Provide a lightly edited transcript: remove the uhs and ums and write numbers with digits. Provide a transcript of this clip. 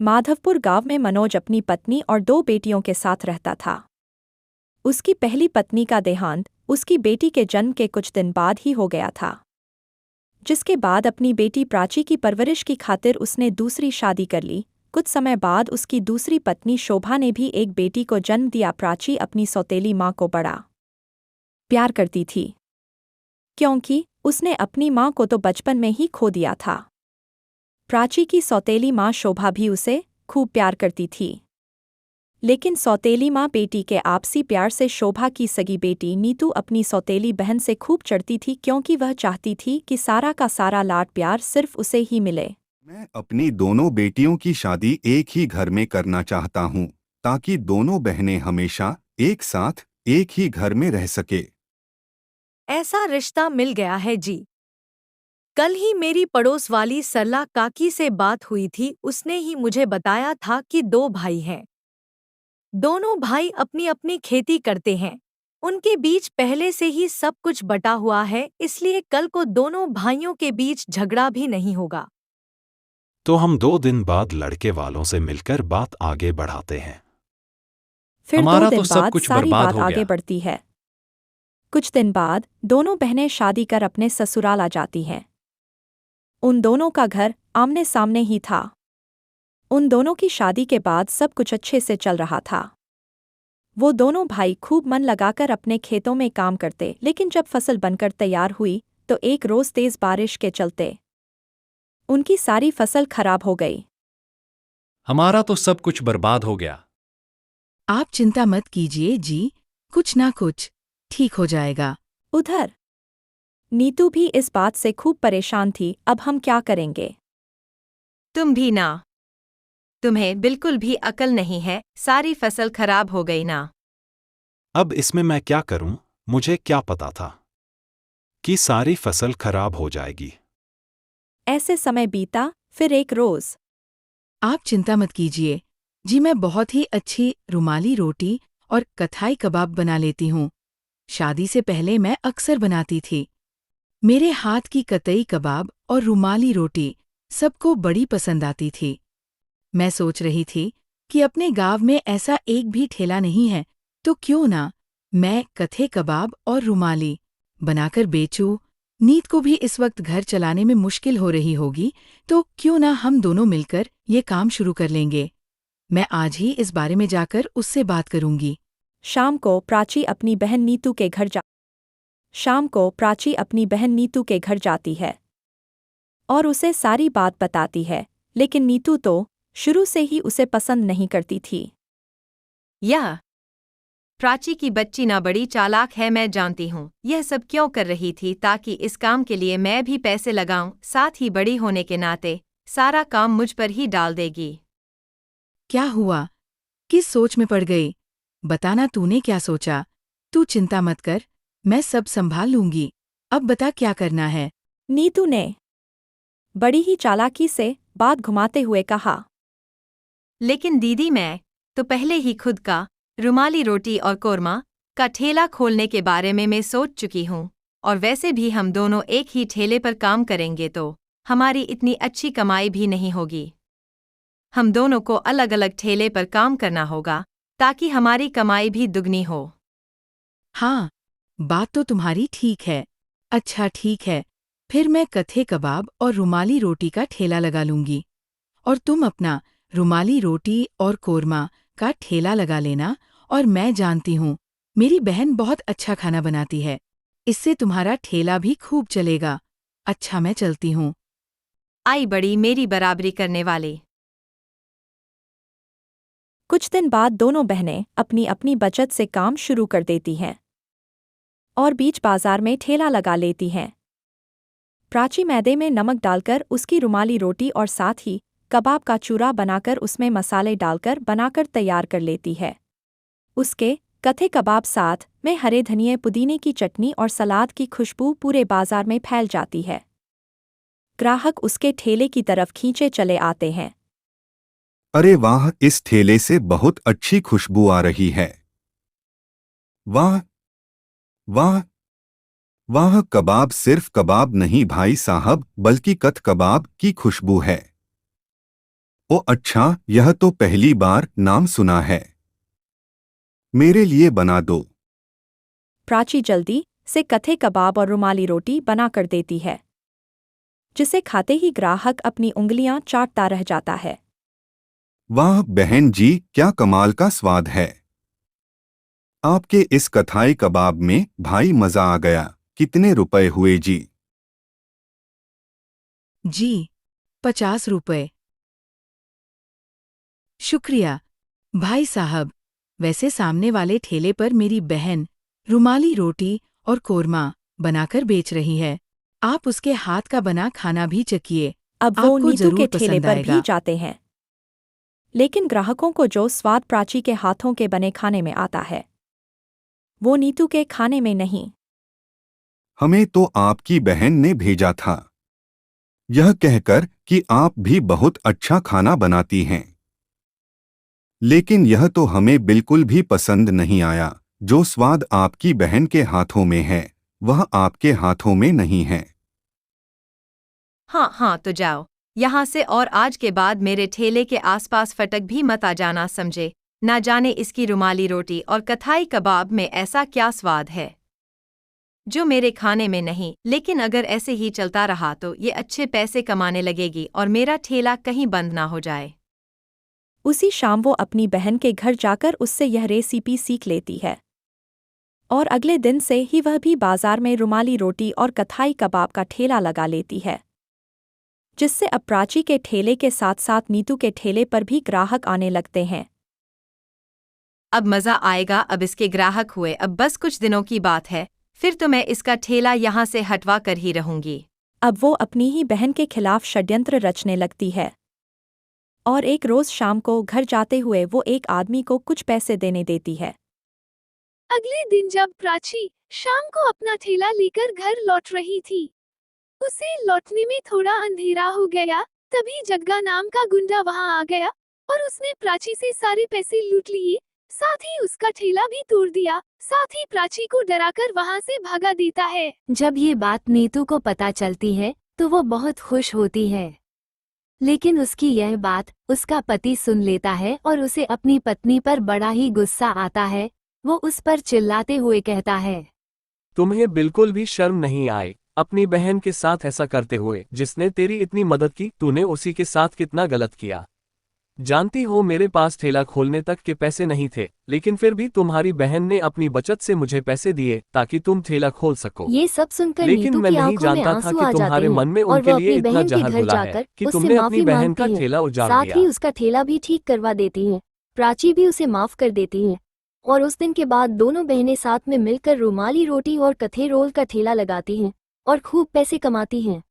माधवपुर गांव में मनोज अपनी पत्नी और 2 बेटियों के साथ रहता था। उसकी पहली पत्नी का देहांत उसकी बेटी के जन्म के कुछ दिन बाद ही हो गया था, जिसके बाद अपनी बेटी प्राची की परवरिश की खातिर उसने दूसरी शादी कर ली। कुछ समय बाद उसकी दूसरी पत्नी शोभा ने भी एक बेटी को जन्म दिया। प्राची अपनी सौतेली माँ को बड़ा प्यार करती थी, क्योंकि उसने अपनी माँ को तो बचपन में ही खो दिया था। प्राची की सौतेली माँ शोभा भी उसे खूब प्यार करती थी, लेकिन सौतेली माँ बेटी के आपसी प्यार से शोभा की सगी बेटी नीतू अपनी सौतेली बहन से खूब चढ़ती थी, क्योंकि वह चाहती थी कि सारा का सारा लाड प्यार सिर्फ उसे ही मिले। मैं अपनी दोनों बेटियों की शादी एक ही घर में करना चाहता हूँ, ताकि दोनों बहनें हमेशा एक साथ एक ही घर में रह सके। ऐसा रिश्ता मिल गया है जी। कल ही मेरी पड़ोस वाली सरला काकी से बात हुई थी। उसने ही मुझे बताया था कि 2 भाई हैं। दोनों भाई अपनी अपनी खेती करते हैं। उनके बीच पहले से ही सब कुछ बटा हुआ है, इसलिए कल को दोनों भाइयों के बीच झगड़ा भी नहीं होगा। तो हम 2 दिन बाद लड़के वालों से मिलकर बात आगे बढ़ाते हैं। फिर 2 हमारा दिन तो सब बाद कुछ सारी बर्बाद बात हो आगे गया। बढ़ती है। कुछ दिन बाद दोनों बहनें शादी कर अपने ससुराल आ जाती हैं। उन दोनों का घर आमने सामने ही था। उन दोनों की शादी के बाद सब कुछ अच्छे से चल रहा था। वो दोनों भाई खूब मन लगाकर अपने खेतों में काम करते, लेकिन जब फसल बनकर तैयार हुई तो एक रोज तेज बारिश के चलते उनकी सारी फसल खराब हो गई। हमारा तो सब कुछ बर्बाद हो गया। आप चिंता मत कीजिए जी, कुछ ना कुछ ठीक हो जाएगा। उधर नीतू भी इस बात से खूब परेशान थी। अब हम क्या करेंगे? तुम भी ना। तुम्हें बिल्कुल भी अकल नहीं है, सारी फसल खराब हो गई ना। अब इसमें मैं क्या करूं? मुझे क्या पता था कि सारी फसल खराब हो जाएगी। ऐसे समय बीता। फिर एक रोज आप चिंता मत कीजिए जी, मैं बहुत ही अच्छी रुमाली रोटी और कथाई कबाब बना लेती हूँ। शादी से पहले मैं अक्सर बनाती थी। मेरे हाथ की कतई कबाब और रुमाली रोटी सबको बड़ी पसंद आती थी। मैं सोच रही थी कि अपने गांव में ऐसा एक भी ठेला नहीं है, तो क्यों ना मैं कथे कबाब और रुमाली बनाकर बेचूं। नीत को भी इस वक्त घर चलाने में मुश्किल हो रही होगी, तो क्यों ना हम दोनों मिलकर ये काम शुरू कर लेंगे। मैं आज ही इस बारे में जाकर उससे बात करूंगी। शाम को प्राची अपनी बहन नीतू के घर जाती है और उसे सारी बात बताती है, लेकिन नीतू तो शुरू से ही उसे पसंद नहीं करती थी। यह प्राची की बच्ची ना बड़ी चालाक है, मैं जानती हूँ। यह सब क्यों कर रही थी? ताकि इस काम के लिए मैं भी पैसे लगाऊं, साथ ही बड़ी होने के नाते सारा काम मुझ पर ही डाल देगी। क्या हुआ? किस सोच में पड़ गई? बताना, तूने क्या सोचा? तू चिंता मत कर, मैं सब संभाल लूंगी। अब बता क्या करना है। नीतू ने बड़ी ही चालाकी से बात घुमाते हुए कहा। लेकिन दीदी, मैं तो पहले ही खुद का रुमाली रोटी और कोरमा का ठेला खोलने के बारे में मैं सोच चुकी हूँ। और वैसे भी हम दोनों एक ही ठेले पर काम करेंगे तो हमारी इतनी अच्छी कमाई भी नहीं होगी। हम दोनों को अलग अलग ठेले पर काम करना होगा, ताकि हमारी कमाई भी दुगनी हो। हाँ, बात तो तुम्हारी ठीक है। अच्छा ठीक है, फिर मैं कथे कबाब और रुमाली रोटी का ठेला लगा लूंगी, और तुम अपना रुमाली रोटी और कोरमा का ठेला लगा लेना। और मैं जानती हूँ मेरी बहन बहुत अच्छा खाना बनाती है, इससे तुम्हारा ठेला भी खूब चलेगा। अच्छा, मैं चलती हूँ। आई बड़ी मेरी बराबरी करने वाली। कुछ दिन बाद दोनों बहनें अपनी अपनी बचत से काम शुरू कर देती हैं और बीच बाजार में ठेला लगा लेती हैं। प्राची मैदे में नमक डालकर उसकी रुमाली रोटी और साथ ही कबाब का चूरा बनाकर उसमें मसाले डालकर बनाकर तैयार कर लेती है। उसके कथे कबाब साथ में हरे धनिये, पुदीने की चटनी और सलाद की खुशबू पूरे बाजार में फैल जाती है। ग्राहक उसके ठेले की तरफ खींचे चले आते हैं। अरे वाह, इस ठेले से बहुत अच्छी खुशबू आ रही है। वाह वाह वाह, कबाब सिर्फ कबाब नहीं भाई साहब, बल्कि कथ कबाब की खुशबू है। ओ अच्छा, यह तो पहली बार नाम सुना है। मेरे लिए बना दो। प्राची जल्दी से कथे कबाब और रुमाली रोटी बना कर देती है, जिसे खाते ही ग्राहक अपनी उंगलियां चाटता रह जाता है। वाह बहन जी, क्या कमाल का स्वाद है। आपके इस कथाई कबाब में भाई मजा आ गया। कितने रुपए हुए जी? जी, 50 रुपए। शुक्रिया भाई साहब। वैसे सामने वाले ठेले पर मेरी बहन रुमाली रोटी और कोरमा बनाकर बेच रही है। आप उसके हाथ का बना खाना भी चखिए, अब वो आपको नीतू के जरूर ठेले पसंद पर भी आएगा। जाते हैं, लेकिन ग्राहकों को जो स्वाद प्राची के हाथों के बने खाने में आता है, वो नीतू के खाने में नहीं। हमें तो आपकी बहन ने भेजा था, यह कहकर कि आप भी बहुत अच्छा खाना बनाती हैं। लेकिन यह तो हमें बिल्कुल भी पसंद नहीं आया। जो स्वाद आपकी बहन के हाथों में है, वह आपके हाथों में नहीं है। हाँ तो जाओ यहाँ से, और आज के बाद मेरे ठेले के आसपास फटक भी मत आ जाना, समझे? ना जाने इसकी रुमाली रोटी और कथाई कबाब में ऐसा क्या स्वाद है जो मेरे खाने में नहीं। लेकिन अगर ऐसे ही चलता रहा तो ये अच्छे पैसे कमाने लगेगी और मेरा ठेला कहीं बंद ना हो जाए। उसी शाम वो अपनी बहन के घर जाकर उससे यह रेसिपी सीख लेती है, और अगले दिन से ही वह भी बाजार में रुमाली रोटी और कथाई कबाब का ठेला लगा लेती है, जिससे अब प्राची के ठेले के साथ साथ नीतू के ठेले पर भी ग्राहक आने लगते हैं। अब मज़ा आएगा, अब इसके ग्राहक हुए। अब बस कुछ दिनों की बात है, फिर तो मैं इसका ठेला यहाँ से हटवा कर ही रहूंगी। अब वो अपनी ही बहन के खिलाफ षड्यंत्र रचने लगती है, और एक रोज शाम को घर जाते हुए वो एक आदमी को कुछ पैसे देने देती है। अगले दिन जब प्राची शाम को अपना ठेला लेकर घर लौट रही थी, उसे लौटने में थोड़ा अंधेरा हो गया। तभी जग्गा नाम का गुंडा वहां आ गया और उसने प्राची से सारे पैसे लूट लिए, साथ ही उसका ठेला भी तोड़ दिया। साथ ही प्राची को डराकर वहां से भगा देता है। जब ये बात नीतू को पता चलती है तो वो बहुत खुश होती है, लेकिन उसकी यह बात उसका पति सुन लेता है और उसे अपनी पत्नी पर बड़ा ही गुस्सा आता है। वो उस पर चिल्लाते हुए कहता है, तुम्हें बिल्कुल भी शर्म नहीं आए अपनी बहन के साथ ऐसा करते हुए, जिसने तेरी इतनी मदद की, तूने उसी के साथ कितना गलत किया। जानती हो मेरे पास ठेला खोलने तक के पैसे नहीं थे, लेकिन फिर भी तुम्हारी बहन ने अपनी बचत से मुझे पैसे दिए ताकि तुम ठेला खोल सको। ये सब सुनकर लेकिन नीतू मैं की नहीं आंखों में जानता था आंसू कि आ जाते तुम्हारे हैं मन में और उनके वो लिए अपनी इतना बहन के जहर घर घुला है जाकर कि उससे तुमने अपनी माफी बहन का मांगती है। ठेला उजाड़ साथ दिया। ही उसका ठेला भी ठीक करवा देती है। प्राची भी उसे माफ कर देती है और उस दिन के बाद दोनों बहनें साथ में मिलकर रुमाली रोटी और कथे रोल का ठेला लगाती हैं और खूब पैसे कमाती हैं।